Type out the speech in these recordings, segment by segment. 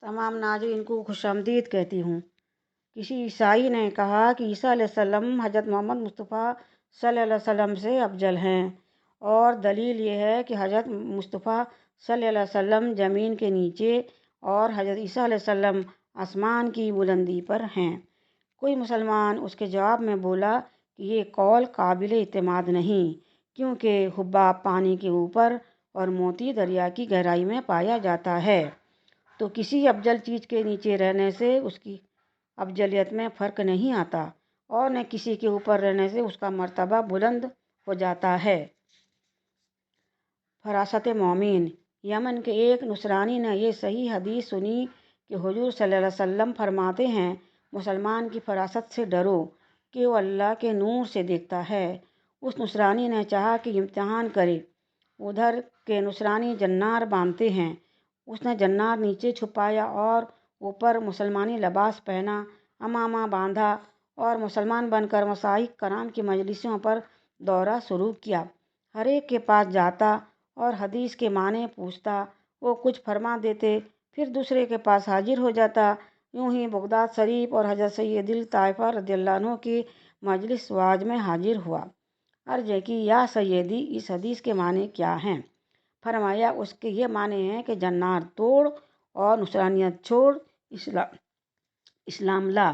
तमाम नाज़रीन को खुशामदीद कहती हूँ। किसी ईसाई ने कहा कि ईसा अलैहिस्सलाम हज़रत मोहम्मद मुस्तफ़ा सल्लल्लाहु अलैहि वसल्लम से अफजल हैं, और दलील ये है कि हज़रत मुस्तफ़ा सल्लल्लाहु अलैहि वसल्लम ज़मीन के नीचे और हज़रत ईसा अलैहिस्सलाम आसमान की बुलंदी पर हैं। कोई मुसलमान उसके जवाब में बोला कि ये कौल काबिल इत्माद नहीं, क्योंकि हुब्बाब पानी के ऊपर और मोती दरिया की गहराई में पाया जाता है। तो किसी अफजल चीज़ के नीचे रहने से उसकी अफजलियत में फ़र्क नहीं आता, और न किसी के ऊपर रहने से उसका मर्तबा बुलंद हो जाता है। फरासत मोमिन। यमन के एक नुसरानी ने यह सही हदीस सुनी कि हुजूर सल्लल्लाहु अलैहि वसल्लम फरमाते हैं, मुसलमान की फरासत से डरो कि वो अल्लाह के नूर से देखता है। उस नुसरानी ने चाहा कि इम्तिहान करे। उधर के नुसरानी जन्नार बांधते हैं। उसने जन्नार नीचे छुपाया और ऊपर मुसलमानी लिबास पहना, अमामा बांधा और मुसलमान बनकर मसाइक कराम की मजलिसों पर दौरा शुरू किया। हर एक के पास जाता और हदीस के माने पूछता। वो कुछ फरमा देते, फिर दूसरे के पास हाजिर हो जाता। यूं ही बगदाद शरीफ और हज़रत सैयदुल ताइफा रज़ियल्लाहु अन्हु की मजलिस वाज में हाजिर हुआ। अर्ज़ है कि या सैयदी, इस हदीस के माने क्या हैं? फरमाया, उसके ये माने हैं कि जन्नार तोड़ और नुसरानियत छोड़ इस्लाम ला।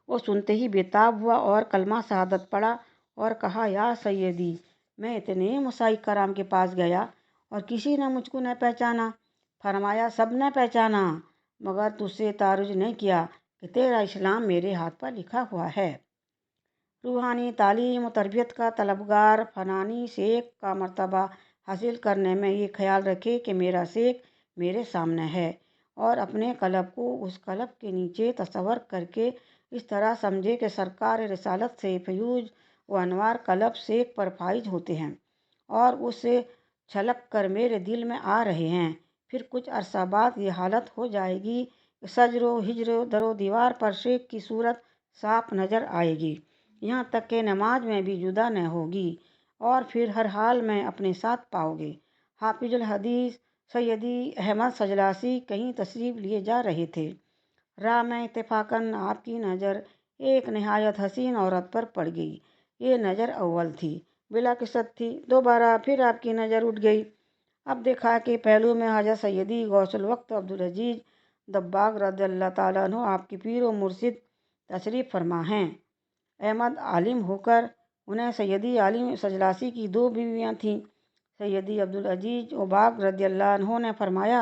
वो सुनते ही बेताब हुआ और कलमा शहादत पढ़ा और कहा, या सैयदी, मैं इतने मुसाइक कराम के पास गया और किसी ने मुझको न पहचाना। फरमाया, सब ने पहचाना, मगर तुझसे तारुज नहीं किया कि तेरा इस्लाम मेरे हाथ पर लिखा हुआ है। रूहानी तालीम और तरबियत का तलबगार फ़नानी शेख का मर्तबा हासिल करने में ये ख्याल रखे कि मेरा शेख मेरे सामने है, और अपने कलब को उस कलब के नीचे तसव्वुर करके इस तरह समझे कि सरकार रिसालत से फ्यूज व अनवार कलब शेख पर फाइज होते हैं और उससे छलक कर मेरे दिल में आ रहे हैं। फिर कुछ अरसा बाद ये हालत हो जाएगी कि सजरो हिजरो दरो दीवार पर शेख की सूरत साफ नज़र आएगी, यहाँ तक कि नमाज में भी जुदा न होगी, और फिर हर हाल में अपने साथ पाओगे। हाफिजुल हदीस सैयदी अहमद सजलासी कहीं तशरीफ़ लिए जा रहे थे। राह में इत्तेफाकन आपकी नज़र एक नहायत हसीन औरत पर पड़ गई। ये नज़र अव्वल थी, बिला किसत थी। दोबारा फिर आपकी नज़र उठ गई। अब देखा कि पहलू में हज़रत सैयदी गौसुल वक्त अब्दुल अजीज दब्बाग रज़ियल्लाहु ताला अन्हु आपकी पीर व मुर्शिद तशरीफ़ फरमा हैं। अहमद आलिम होकर उन्हें सैयदी आलिम सजलासी की दो बीवियाँ थीं। सैयदी अब्दुल अजीज उबाग रज़ियल्लाहु अन्हु ने फरमाया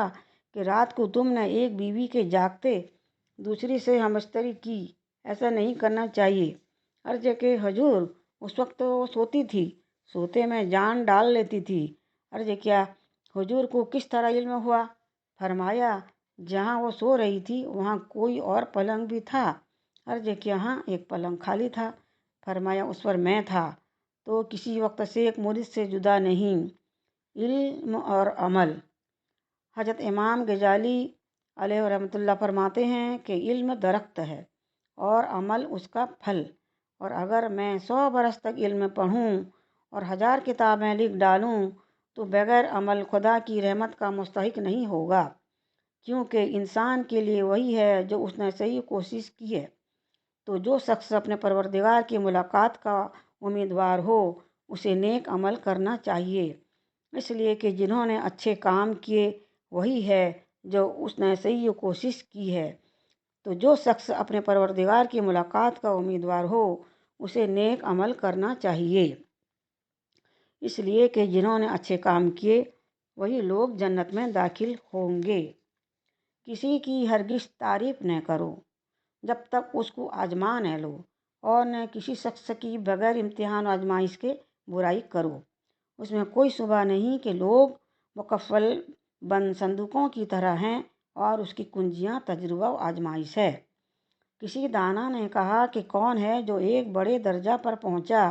कि रात को तुमने एक बीवी के जागते दूसरी से हमस्तरी की, ऐसा नहीं करना चाहिए। अर्ज़ के हजूर, उस वक्त तो वो सोती थी, सोते में जान डाल लेती थी। अर्ज़ क्या, हुजूर को किस तरह इल्म हुआ? फरमाया, जहाँ वो सो रही थी वहाँ कोई और पलंग भी था। अर्ज़ कि हाँ, एक पलंग खाली था। फरमाया, उस पर मैं था। तो किसी वक्त से एक मुरीद से जुदा नहीं। इल्म और अमल। हज़रत इमाम गजाली अलैहि रहमतुल्लाह फरमाते हैं कि इल्म दरख्त है और अमल उसका फल, और अगर मैं 100 बरस तक इल्म पढ़ूँ और 1000 किताबें लिख डालूँ तो बगैर अमल खुदा की रहमत का मुस्तहिक नहीं होगा, क्योंकि इंसान के लिए वही है जो उसने सही कोशिश की है। तो जो शख्स अपने परवरदिगार की मुलाकात का उम्मीदवार हो, उसे नेक अमल करना चाहिए, इसलिए कि जिन्होंने अच्छे काम किए वही है जो उसने सही कोशिश की है। तो जो शख्स अपने परवरदिगार की मुलाकात का उम्मीदवार हो, उसे नेक अमल करना चाहिए, इसलिए कि जिन्होंने अच्छे काम किए वही लोग जन्नत में दाखिल होंगे। किसी की हरगिज़ तारीफ़ न करो जब तक उसको आजमा न लो, और न किसी शख्स की बगैर इम्तिहान आजमाइश के बुराई करो। उसमें कोई शुबा नहीं कि लोग मुकफ़्फ़ल बंद संदूकों की तरह हैं और उसकी कुंजियाँ तजुर्बा व आजमाइश है। किसी दाना ने कहा कि कौन है जो एक बड़े दर्जा पर पहुँचा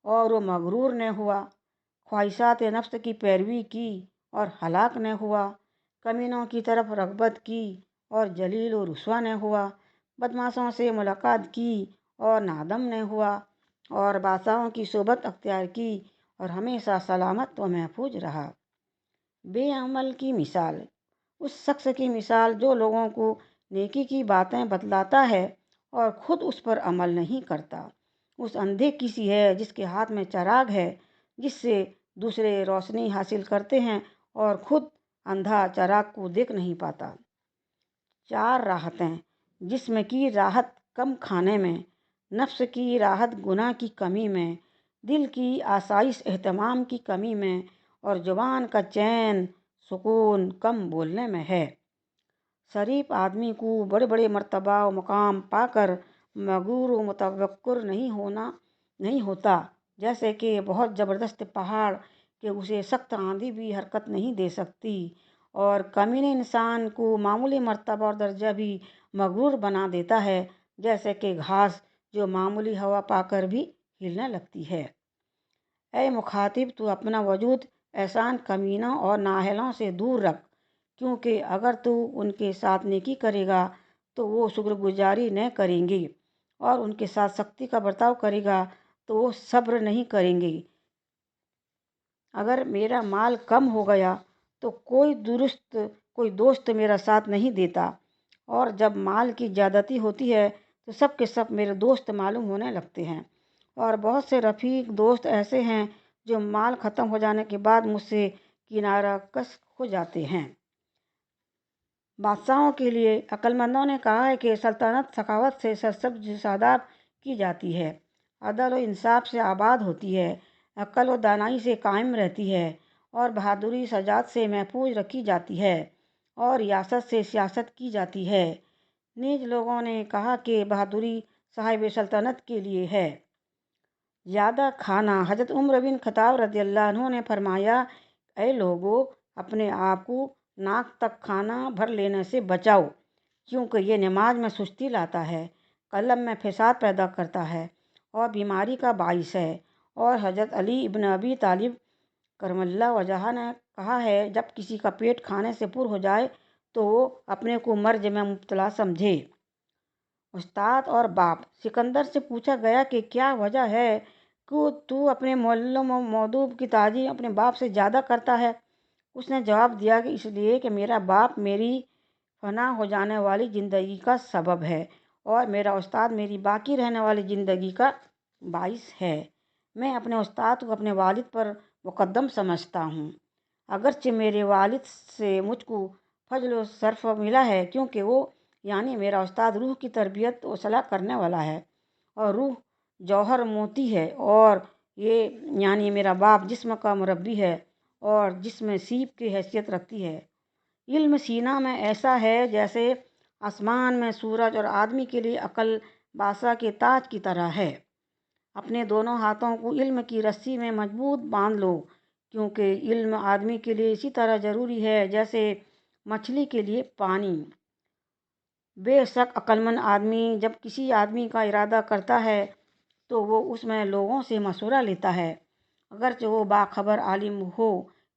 और वो मगरूर न हुआ, ख्वाहिशात नफ्स की पैरवी की और हलाक न हुआ, कमीनों की तरफ रग़बत की और जलील व रुस्वा न हुआ, बदमाशों से मुलाकात की और नादम न हुआ, और बादशाहों की सोबत अख्तियार की और हमेशा सलामत व महफूज रहा। बेअमल की मिसाल। اس شخص کی مثال جو لوگوں کو نیکی کی باتیں بتلاتا ہے اور خود اس پر عمل نہیں کرتا، اس اندھے کی سی ہے جس کے ہاتھ میں چراغ ہے، جس سے دوسرے روشنی حاصل کرتے ہیں اور خود اندھا چراغ کو دیکھ نہیں پاتا۔ 4 راحتیں: جسم کی راحت کم کھانے میں، نفس کی راحت گناہ کی کمی میں، دل کی آسائش اہتمام کی کمی میں، اور زبان کا چین سکون کم بولنے میں ہے۔ شریف آدمی کو بڑے بڑے مرتبہ و مقام پا کر مغرور و متوکل نہیں ہوتا، جیسے کہ بہت زبردست پہاڑ کہ اسے سخت آندھی بھی حرکت نہیں دے سکتی، اور کمینے انسان کو معمولی مرتبہ اور درجہ بھی مغرور بنا دیتا ہے، جیسے کہ گھاس جو معمولی ہوا پا کر بھی ہلنے لگتی ہے۔ اے مخاطب، تو اپنا وجود احسان کمینوں اور نااہلوں سے دور رکھ، کیونکہ اگر تو ان کے ساتھ نیکی کرے گا تو وہ شکر گزاری نہ کریں گے، اور ان کے ساتھ سختی کا برتاؤ کرے گا تو وہ صبر نہیں کریں گے۔ اگر میرا مال کم ہو گیا تو کوئی دوست میرا ساتھ نہیں دیتا، اور جب مال کی زیادتی ہوتی ہے تو سب کے سب میرے دوست معلوم ہونے لگتے ہیں، اور بہت سے رفیق دوست ایسے ہیں جو مال ختم ہو جانے کے بعد مجھ سے کنارہ کش ہو جاتے ہیں۔ بادشاہوں کے لیے عقل مندوں نے کہا ہے کہ سلطنت سخاوت سے سرسبز شاداب کی جاتی ہے، عدل و انصاف سے آباد ہوتی ہے، عقل و دانائی سے قائم رہتی ہے، اور بہادری شجاعت سے محفوظ رکھی جاتی ہے، اور ریاست سے سیاست کی جاتی ہے۔ نیز لوگوں نے کہا کہ بہادری صاحب سلطنت کے لیے ہے۔ زیادہ کھانا: حضرت عمر بن خطاب رضی اللہ عنہ نے فرمایا، اے لوگو، اپنے آپ کو ناک تک کھانا بھر لینے سے بچاؤ، کیونکہ یہ نماز میں سستی لاتا ہے، قلب میں فساد پیدا کرتا ہے اور بیماری کا باعث ہے۔ اور حضرت علی ابن ابی طالب کرم اللہ وجہہ نے کہا ہے، جب کسی کا پیٹ کھانے سے پر ہو جائے تو وہ اپنے کو مرض میں مبتلا سمجھے۔ استاد اور باپ: سکندر سے پوچھا گیا کہ کیا وجہ ہے کہ تو اپنے معلم و مؤدب کی تعظیم اپنے باپ سے زیادہ کرتا ہے؟ اس نے جواب دیا کہ اس لیے کہ میرا باپ میری فنا ہو جانے والی زندگی کا سبب ہے، اور میرا استاد میری باقی رہنے والی زندگی کا باعث ہے۔ میں اپنے استاد کو اپنے والد پر مقدم سمجھتا ہوں، اگرچہ میرے والد سے مجھ کو فضل و شرف ملا ہے، کیونکہ وہ یعنی میرا استاد روح کی تربیت و اصلاح کرنے والا ہے، اور روح جوہر موتی ہے، اور یہ یعنی میرا باپ جسم کا مربی ہے اور جسم سیپ کی حیثیت رکھتی ہے۔ علم سینہ میں ایسا ہے جیسے آسمان میں سورج، اور آدمی کے لیے عقل بادشاہ کے تاج کی طرح ہے۔ اپنے دونوں ہاتھوں کو علم کی رسی میں مضبوط باندھ لو، کیونکہ علم آدمی کے لیے اسی طرح ضروری ہے جیسے مچھلی کے لیے پانی۔ بے شک عقلمند آدمی جب کسی آدمی کا ارادہ کرتا ہے تو وہ اس میں لوگوں سے مشورہ لیتا ہے، اگرچہ وہ باخبر عالم ہو،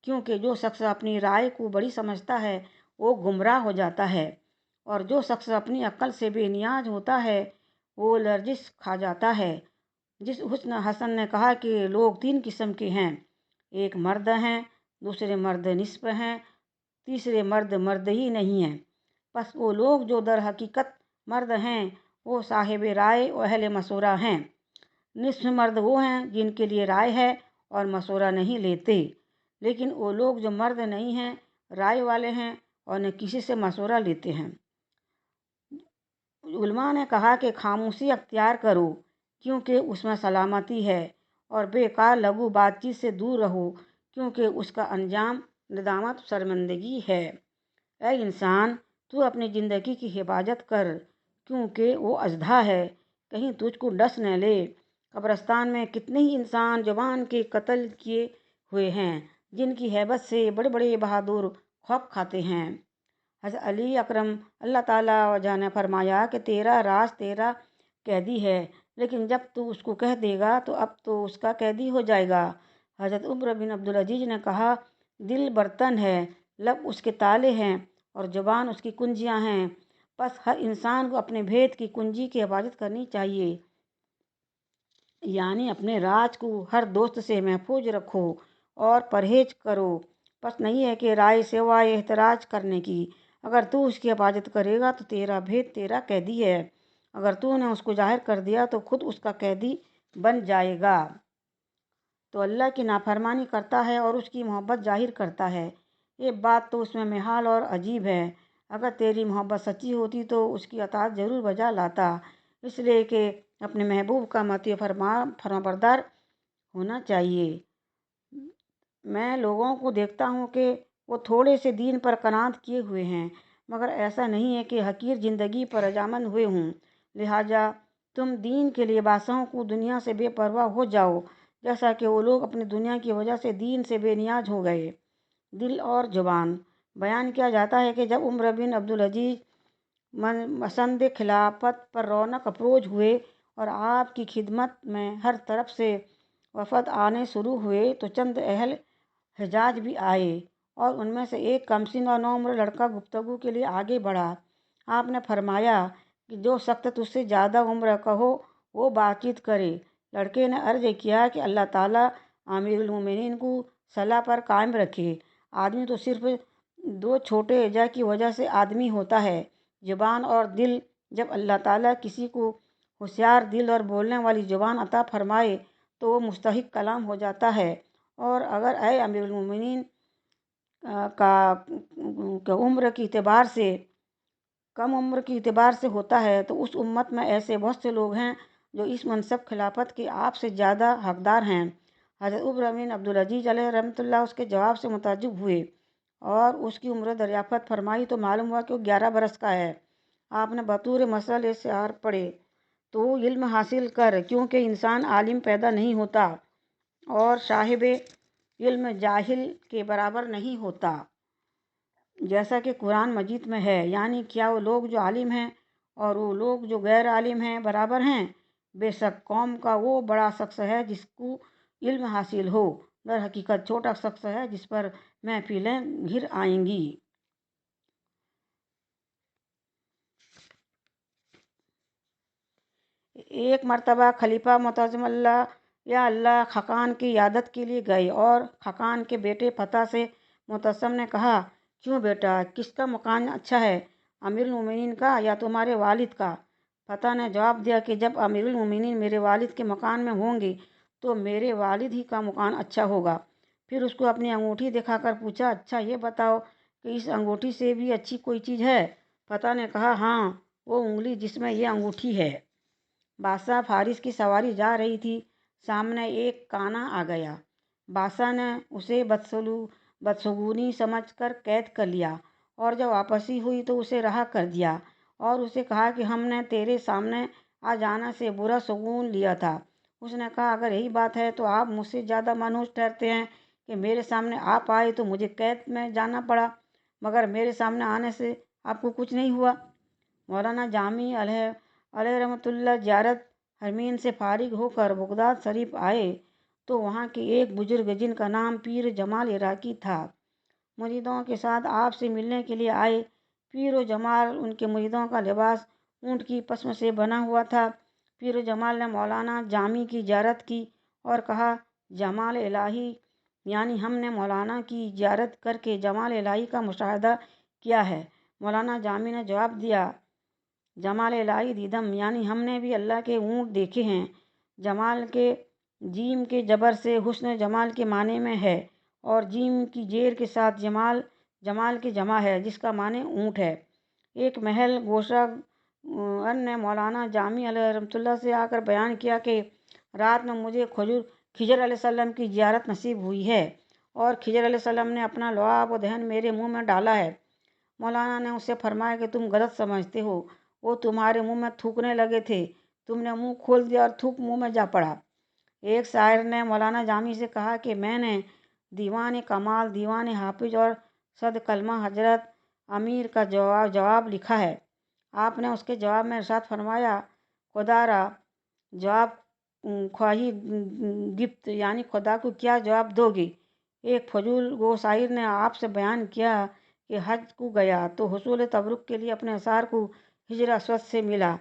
کیونکہ جو شخص اپنی رائے کو بڑی سمجھتا ہے وہ گمراہ ہو جاتا ہے، اور جو شخص اپنی عقل سے بے نیاز ہوتا ہے وہ لرزش کھا جاتا ہے۔ حسن حسن نے کہا کہ لوگ 3 قسم کے ہیں: ایک مرد ہیں، دوسرے مرد نصف ہیں، تیسرے مرد ہی نہیں ہیں۔ پس وہ لوگ جو در حقیقت مرد ہیں وہ صاحب رائے و اہل مشورہ ہیں۔ نصف مرد وہ ہیں جن کے لیے رائے ہے اور مشورہ نہیں لیتے، لیکن وہ لوگ جو مرد نہیں ہیں، رائے والے ہیں اور نہ کسی سے مشورہ لیتے ہیں۔ علماء نے کہا کہ خاموشی اختیار کرو، کیونکہ اس میں سلامتی ہے، اور بیکار لغو بات چیت سے دور رہو، کیونکہ اس کا انجام ندامت و شرمندگی ہے۔ اے انسان، تو اپنی زندگی کی حفاظت کر، کیونکہ وہ اژدھا ہے، کہیں تجھ کو ڈس نہ لے۔ قبرستان میں کتنے ہی انسان زبان کے قتل کیے ہوئے ہیں، جن کی ہیبت سے بڑے بڑے بہادر خوف کھاتے ہیں۔ حضرت علی اکرم اللہ تعالیٰ وجہ نے فرمایا کہ تیرا راز تیرا قیدی ہے، لیکن جب تو اس کو کہہ دے گا تو اب تو اس کا قیدی ہو جائے گا۔ حضرت عمر بن عبدالعزیز نے کہا، دل برتن ہے، لب اس کے تالے ہیں، اور زبان اس کی کنجیاں ہیں، پس ہر انسان کو اپنے بھید کی کنجی کی حفاظت کرنی چاہیے، یعنی اپنے راز کو ہر دوست سے محفوظ رکھو اور پرہیز کرو، بس نہیں ہے کہ رائے سوائے احتراج کرنے کی۔ اگر تو اس کی حفاظت کرے گا تو تیرا بھید تیرا قیدی ہے، اگر تو نے اس کو ظاہر کر دیا تو خود اس کا قیدی بن جائے گا۔ تو اللہ کی نافرمانی کرتا ہے اور اس کی محبت ظاہر کرتا ہے، یہ بات تو اس میں محال اور عجیب ہے۔ اگر تیری محبت سچی ہوتی تو اس کی اطاعت ضرور بجا لاتا، اس لیے کہ اپنے محبوب کا مطیع فرمانبردار ہونا چاہیے۔ میں لوگوں کو دیکھتا ہوں کہ وہ تھوڑے سے دین پر قناعت کیے ہوئے ہیں، مگر ایسا نہیں ہے کہ حقیر زندگی پر رضامند ہوئے ہوں۔ لہٰذا تم دین کے لباسوں کو دنیا سے بے پرواہ ہو جاؤ، جیسا کہ وہ لوگ اپنی دنیا کی وجہ سے دین سے بے نیاز ہو گئے۔ دل اور زبان۔ بیان کیا جاتا ہے کہ جب عمر بن عبدالعزیز مسند خلافت پر رونق افروز ہوئے اور آپ کی خدمت میں ہر طرف سے وفد آنے شروع ہوئے تو چند اہل حجاز بھی آئے، اور ان میں سے ایک کمسن اور نوعمر لڑکا گفتگو کے لیے آگے بڑھا۔ آپ نے فرمایا کہ جو شخص تجھ سے زیادہ عمر کا ہو وہ بات چیت کرے۔ لڑکے نے عرض کیا کہ اللہ تعالیٰ امیر المومنین کو صلاح پر قائم رکھے۔ آدمی تو صرف دو چھوٹے اعضاء کی وجہ سے آدمی ہوتا ہے، زبان اور دل۔ جب اللہ تعالیٰ کسی کو ہوشیار دل اور بولنے والی زبان عطا فرمائے تو وہ مستحق کلام ہو جاتا ہے، اور اگر اے امیر المومنین کا عمر کے اعتبار سے کم عمر کے اعتبار سے ہوتا ہے تو اس امت میں ایسے بہت سے لوگ ہیں جو اس منصب خلافت کے آپ سے زیادہ حقدار ہیں۔ حضرت عمر بن عبدالعزیز علیہ رحمۃ اللہ اس کے جواب سے متعجب ہوئے اور اس کی عمر دریافت فرمائی تو معلوم ہوا کہ وہ 11 برس کا ہے۔ آپ نے بطور مثل شعار پڑھے، تو علم حاصل کر، کیونکہ انسان عالم پیدا نہیں ہوتا اور صاحب علم جاہل کے برابر نہیں ہوتا، جیسا کہ قرآن مجید میں ہے۔ یعنی کیا وہ لوگ جو عالم ہیں اور وہ لوگ جو غیر عالم ہیں برابر ہیں؟ بے شک قوم کا وہ بڑا شخص ہے جس کو علم حاصل ہو، در حقیقت چھوٹا شخص ہے جس پر محفلیں گھر آئیں گی۔ ایک مرتبہ خلیفہ معتصم اللہ خاقان کی عیادت کے لیے گئے، اور خاقان کے بیٹے فتح سے معتصم نے کہا، کیوں بیٹا، کس کا مکان اچھا ہے، امیر المومنین کا یا تمہارے والد کا؟ فتح نے جواب دیا کہ جب امیر المومنین میرے والد کے مکان میں ہوں گے تو میرے والد ہی کا مکان اچھا ہوگا۔ پھر اس کو اپنی انگوٹھی دکھا کر پوچھا، اچھا یہ بتاؤ کہ اس انگوٹھی سے بھی اچھی کوئی چیز ہے؟ فتح نے کہا، ہاں، وہ انگلی جس میں یہ انگوٹھی ہے۔ بادشاہ فارس کی سواری جا رہی تھی، سامنے ایک کانا آ گیا۔ بادشاہ نے اسے بدشگونی سمجھ کر قید کر لیا، اور جب واپسی ہوئی تو اسے رہا کر دیا اور اسے کہا کہ ہم نے تیرے سامنے آ جانے سے برا شگون لیا تھا۔ اس نے کہا، اگر یہی بات ہے تو آپ مجھ سے زیادہ منحوس ٹھہرتے ہیں کہ میرے سامنے آپ آئے تو مجھے قید میں جانا پڑا، مگر میرے سامنے آنے سے آپ کو کچھ نہیں ہوا۔ مولانا جامی علیہ رحمۃ اللہ زیارت حرمین سے فارغ ہو کر بغداد شریف آئے تو وہاں کے ایک بزرگ جن کا نام پیر جمال عراقی تھا مریدوں کے ساتھ آپ سے ملنے کے لیے آئے۔ پیر و جمال ان کے مریدوں کا لباس اونٹ کی پشم سے بنا ہوا تھا۔ پیر و جمال نے مولانا جامی کی زیارت کی اور کہا، جمال الہی، یعنی ہم نے مولانا کی زیارت کر کے جمال الہی کا مشاہدہ کیا ہے۔ مولانا جامی نے جواب دیا، جمال الہی دیدم، یعنی ہم نے بھی اللہ کے اونٹ دیکھے ہیں۔ جمال کے جیم کے جبر سے حسن جمال کے معنی میں ہے، اور جیم کی زیر کے ساتھ جمال کی جمع ہے جس کا معنی اونٹ ہے۔ ایک محل گوشہ ان نے مولانا جامی علیہ رحمۃ اللہ سے آ کر بیان کیا کہ رات میں مجھے خضر علیہ السلام کی زیارت نصیب ہوئی ہے، اور خضر علیہ السلام نے اپنا لعاب و دہن میرے منہ میں ڈالا ہے۔ مولانا نے اس سے فرمایا کہ تم غلط سمجھتے ہو، وہ تمہارے منہ میں تھوکنے لگے تھے، تم نے منہ کھول دیا اور تھوک منہ میں جا پڑا۔ ایک شاعر نے مولانا جامی سے کہا کہ میں نے دیوان کمال، دیوان حافظ اور صد کلمہ حضرت امیر کا جواب لکھا ہے۔ آپ نے اس کے جواب میں ارشاد فرمایا، خدا را جواب خواہی گفت، یعنی خدا کو کیا جواب دو گے؟ ایک فضول گو شاعر نے آپ سے بیان کیا کہ حج کو گیا تو حصول تبرک کے لیے اپنے اثار کو حجر اسود سے ملا۔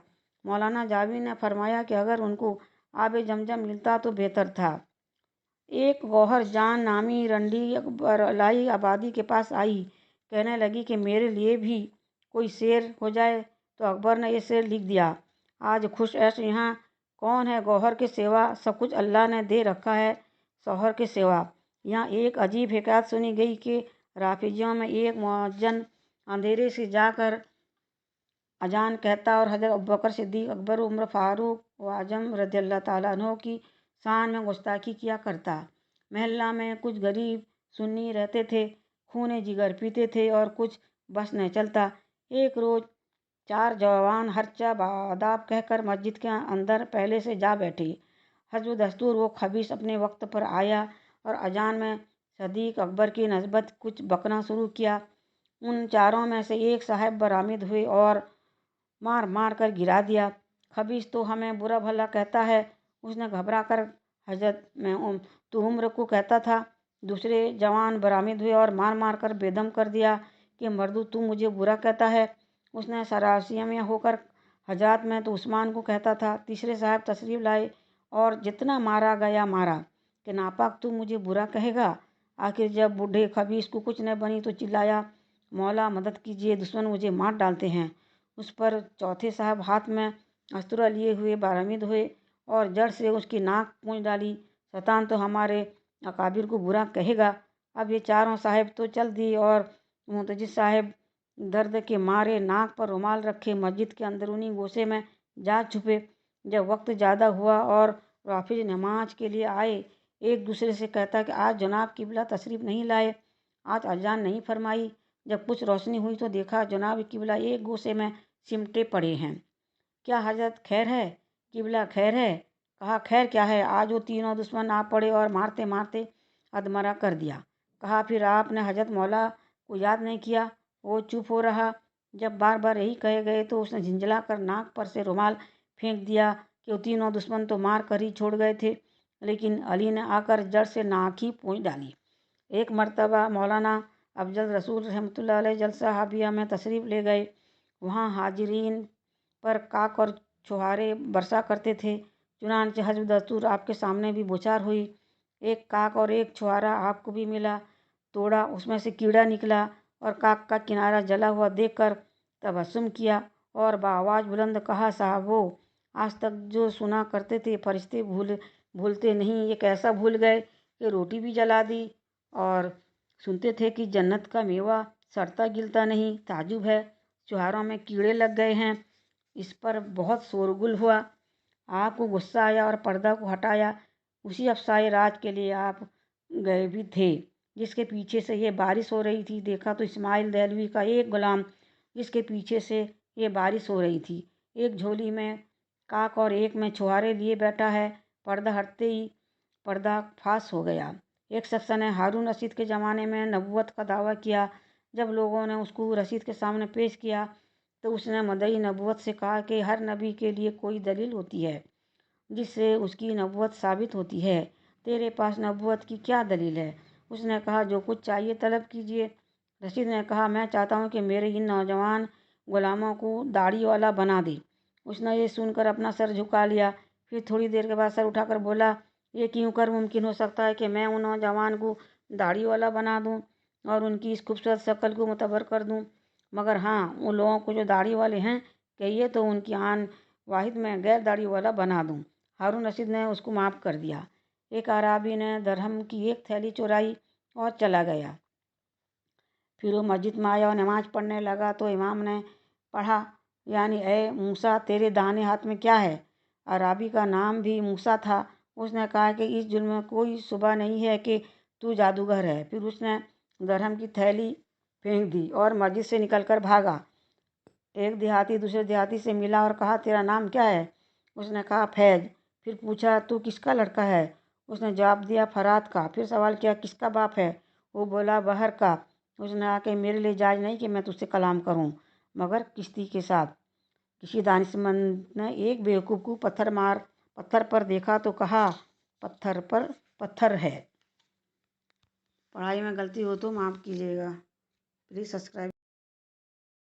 مولانا جامی نے فرمایا کہ اگر ان کو آب زمزم ملتا تو بہتر تھا۔ एक गौहर जान नामी रंडी अकबरलाई आबादी के पास आई। कहने लगी कि मेरे लिए भी कोई शेर हो जाए। तो अकबर ने ये शेर लिख दिया, आज खुश ऐश यहाँ कौन है गौहर के सेवा, सब कुछ अल्लाह ने दे रखा है शौहर के सेवा। यहाँ एक अजीब हिकायत सुनी गई कि राफिजियों में एक मुअज्जिन अंधेरे से जाकर अजान कहता और हज़रत अबू बकर सिद्दीक, अकबर, उमर फारूक व आजम रज़ियल्लाहु ताला अन्हु की शान में गुस्ताखी किया करता। महल्ला में कुछ गरीब सुन्नी रहते थे, खूने जिगर पीते थे और कुछ बस न चलता। एक रोज़ 4 जवान हर्चा बादाब कहकर मस्जिद के अंदर पहले से जा बैठे। हस्ब दस्तूर वो खबीस अपने वक्त पर आया और अजान में सदीक अकबर की नस्बत कुछ बकना शुरू किया। उन चारों में से एक साहब बरामद हुए और मार मार कर गिरा दिया। खबीस तो हमें बुरा भला कहता है, उसने घबरा कर हजरत में तो उम्र को कहता था। दूसरे जवान बरामद हुए और मार मार कर बेदम कर दिया कि मर्दू तू मुझे बुरा कहता है। उसने सरासिया में होकर हजरत में तो उस्मान को कहता था। तीसरे साहब तशरीफ़ लाए और जितना मारा गया मारा कि नापाक तू मुझे बुरा कहेगा। आखिर जब बूढ़े खबीस को कुछ न बनी तो चिल्लाया, मौला मदद कीजिए, दुश्मन मुझे मार डालते हैं। उस पर चौथे साहब हाथ में अस्त्रा लिए हुए बरामद हुए और जड़ से उसकी नाक पूंछ डाली। शैतान तो हमारे अकाबिर को बुरा कहेगा। अब ये चारों साहब तो चल दिए और मुतजिद साहब दर्द के मारे नाक पर रुमाल रखे मस्जिद के अंदरूनी गोशे में जा छुपे। जब वक्त ज़्यादा हुआ और राफिज नमाज के लिए आए, एक दूसरे से कहता कि आज जनाब किबला तशरीफ़ नहीं लाए, आज अजान नहीं फरमाई। जब कुछ रोशनी हुई तो देखा जनाब किबला एक गोशे में सिमटे पड़े हैं। क्या हजरत खैर है? किबला खैर है। कहा खैर क्या है? आज वो तीनों दुश्मन आ पड़े और मारते मारते अधमरा कर दिया। कहा फिर आपने हजरत मौला को याद नहीं किया? वो चुप हो रहा। जब बार बार यही कहे गए तो उसने झिंझला कर नाक पर से रुमाल फेंक दिया कि वो तीनों दुश्मन तो मार कर ही छोड़ गए थे, लेकिन अली ने आकर जड़ से नाक ही पूंछ डाली। एक मर्तबा मौलाना अफजल रसूल रहमतुल्लाह अलैह जलसा हाबिया में तशरीफ़ ले गए। वहाँ हाजिरीन पर काक और छुहारे बरसा करते थे। चुनांचे हजब दस्तूर आपके सामने भी बौछार हुई। एक काक और एक छुहारा आपको भी मिला। तोड़ा, उसमें से कीड़ा निकला और काक का किनारा जला हुआ देखकर तबस्सुम किया और बाआवाज़ बुलंद कहा, साहबो, आज तक जो सुना करते थे फरिश्ते भूलते नहीं, ये कैसा भूल गए कि रोटी भी जला दी। और सुनते थे कि जन्नत का मेवा सड़ता गिलता नहीं, ताजुब है, चुहारों में कीड़े लग गए हैं। इस पर बहुत शोरगुल हुआ। आपको गुस्सा आया और पर्दा को हटाया। उसी अफसाए राज के लिए आप गए भी थे जिसके पीछे से ये बारिश हो रही थी। देखा तो इस्माइल दहलवी का एक गुलाम जिसके पीछे से ये बारिश हो रही थी, एक झोली में काक और एक में छुहारे लिए बैठा है। पर्दा हटते ही पर्दा फाश हो गया। एक शख्स ने हारून रशीद के ज़माने में नबूवत का दावा किया। जब लोगों ने उसको रशीद के सामने पेश किया तो उसने मदई नबूवत से कहा कि हर नबी के लिए कोई दलील होती है जिससे उसकी नबूवत साबित होती है। तेरे पास नबूवत की क्या दलील है? उसने कहा, जो कुछ चाहिए तलब कीजिए। रशीद ने कहा, मैं चाहता हूँ कि मेरे इन नौजवान गुलामों को दाढ़ी वाला बना दे। उसने ये सुनकर अपना सर झुका लिया। फिर थोड़ी देर के बाद सर उठाकर बोला, ये क्यों कर मुमकिन हो सकता है कि मैं उन नौजवान को दाढ़ी वाला बना दूँ और उनकी इस खूबसूरत शक्ल को मुतबर कर दूँ, मगर हाँ, उन लोगों को जो दाढ़ी वाले हैं कहिए तो उनकी आन वाहिद में गैर दाढ़ी वाला बना दूँ। हारून रशीद ने उसको माफ़ कर दिया। एक आराबी ने दरहम की एक थैली चुराई और चला गया। फिर वो मस्जिद में आया और नमाज पढ़ने लगा तो इमाम ने पढ़ा, यानी ए मूसा, तेरे दाहिने हाथ में क्या है? अराबी का नाम भी मूसा था। उसने कहा कि इस जुल्म में कोई शुबा नहीं है कि तू जादूगर है। फिर उसने दरहम की थैली फेंक दी और मस्जिद से निकलकर भागा। एक देहाती दूसरे देहाती से मिला और कहा, तेरा नाम क्या है? उसने कहा, फैज। फिर पूछा, तू किसका लड़का है? उसने जवाब दिया, फरात का। फिर सवाल किया, किसका बाप है? वो बोला, बहर का। उसने कहा कि मेरे लिए जायज़ नहीं कि मैं तुझसे कलाम करूं, मगर किश्ती के साथ। किसी दानिशमंद ने एक बेवकूफ़ को पत्थर पर देखा तो कहा, पत्थर पर पत्थर है। पढ़ाई में गलती हो तो माफ़ कीजिएगा। Please subscribe.